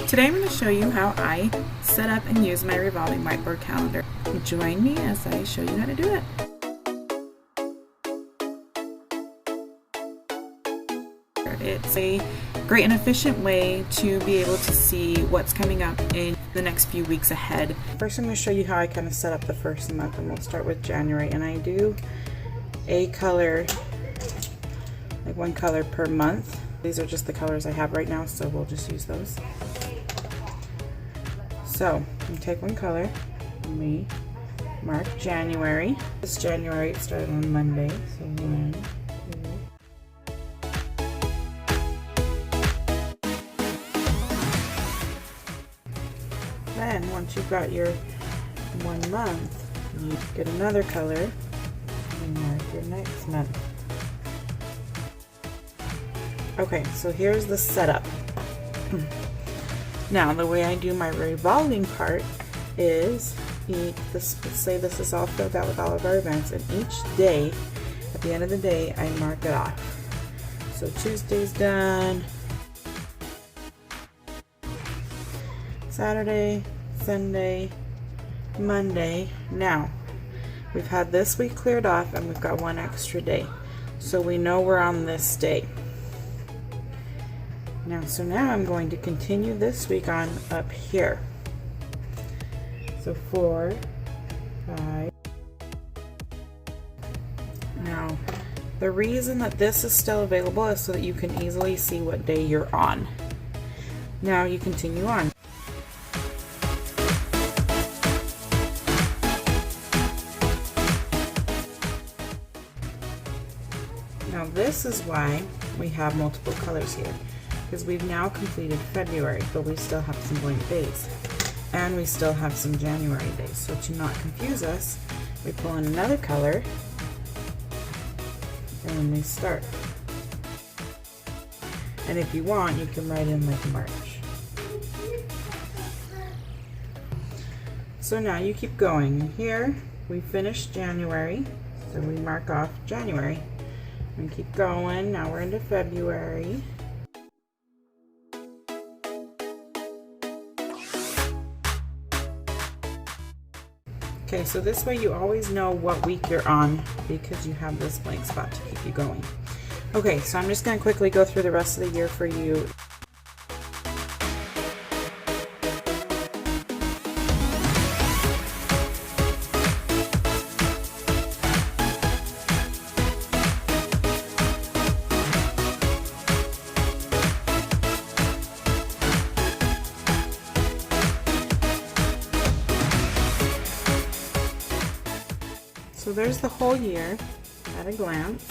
Today I'm going to show you how I set up and use my revolving whiteboard calendar. Join me as I show you how to do it. It's a great and efficient way to be able to see what's coming up in the next few weeks ahead. First I'm going to show you how I kind of set up the first month, and we'll start with January. And I do a color, like one color per month. These are just the colors I have right now, so we'll just use those. So you take one color and we mark January. This January, it started on Monday, so 1, 2. Then once you've got your 1 month, you get another color and mark your next month. Okay, so here's the setup. Now, the way I do my revolving part is, let's say this is all filled out with all of our events, and each day, at the end of the day, I mark it off. So Tuesday's done, Saturday, Sunday, Monday. Now, we've had this week cleared off and we've got one extra day. So we know we're on this day. So now I'm going to continue this week on up here. So 4, 5. Now, the reason that this is still available is so that you can easily see what day you're on. Now you continue on. Now this is why we have multiple colors here, because we've now completed February, but we still have some blank days, and we still have some January days. So to not confuse us, we pull in another color, and then we start. And if you want, you can write in like March. So now you keep going. Here, we finished January, so we mark off January. And keep going. Now we're into February. Okay, so this way you always know what week you're on because you have this blank spot to keep you going. Okay, so I'm just going to quickly go through the rest of the year for you. So there's the whole year at a glance.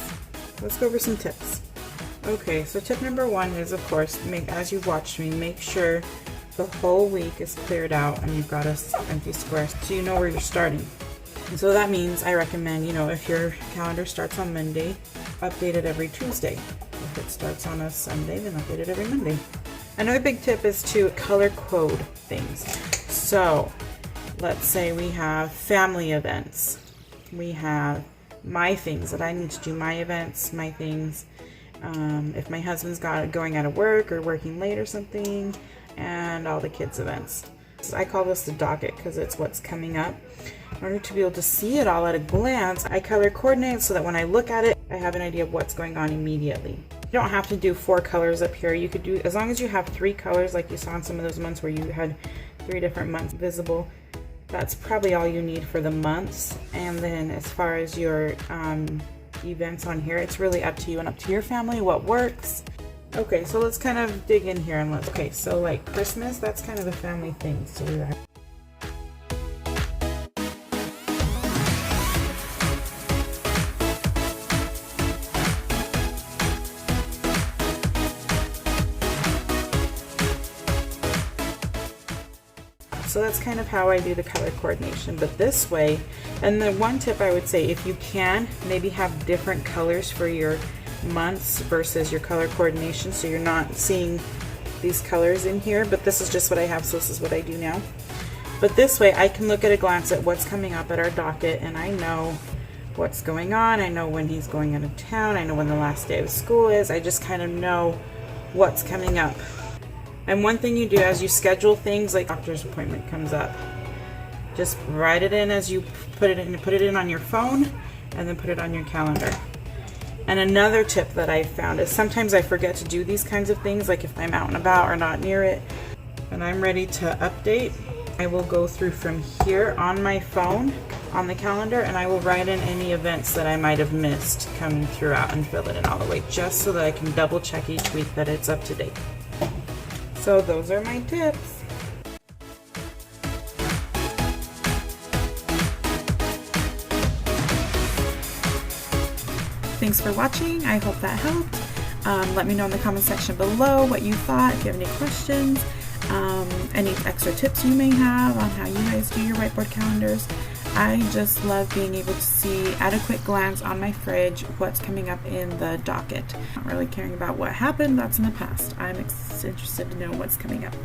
Let's go over some tips. Okay, so tip number 1 is, of course, as you've watched me, make sure the whole week is cleared out and you've got an empty square so you know where you're starting. And so that means I recommend, if your calendar starts on Monday, update it every Tuesday. If it starts on a Sunday, then update it every Monday. Another big tip is to color code things. So let's say we have family events. We have my things that I need to do, my events, my things. If my husband's going out of work or working late or something, and all the kids' events. So I call this the docket because it's what's coming up. In order to be able to see it all at a glance, I color coordinate so that when I look at it, I have an idea of what's going on immediately. You don't have to do 4 colors up here. You could do, as long as you have 3 colors like you saw in some of those months where you had 3 different months visible. That's probably all you need for the months. And then as far as your events on here, it's really up to you and up to your family what works. Okay, so let's kind of dig in here and okay, so like Christmas, that's kind of a family thing. So we're So that's kind of how I do the color coordination. But this way, and the one tip I would say, if you can, maybe have different colors for your months versus your color coordination, so you're not seeing these colors in here, but this is just what I have, so this is what I do now. But this way I can look at a glance at what's coming up at our docket, and I know what's going on. I know when he's going out of town. I know when the last day of school is. I just kind of know what's coming up. And one thing you do as you schedule things, like doctor's appointment comes up, just write it in as you put it in on your phone, and then put it on your calendar. And another tip that I found is sometimes I forget to do these kinds of things, like if I'm out and about or not near it and I'm ready to update, I will go through from here on my phone on the calendar, and I will write in any events that I might have missed coming throughout and fill it in all the way, just so that I can double check each week that it's up to date. So those are my tips. Thanks for watching. I hope that helped. Let me know in the comment section below what you thought, if you have any questions, any extra tips you may have on how you guys do your whiteboard calendars. I just love being able to see at a quick glance on my fridge what's coming up in the docket. Not really caring about what happened, that's in the past. I'm interested to know what's coming up.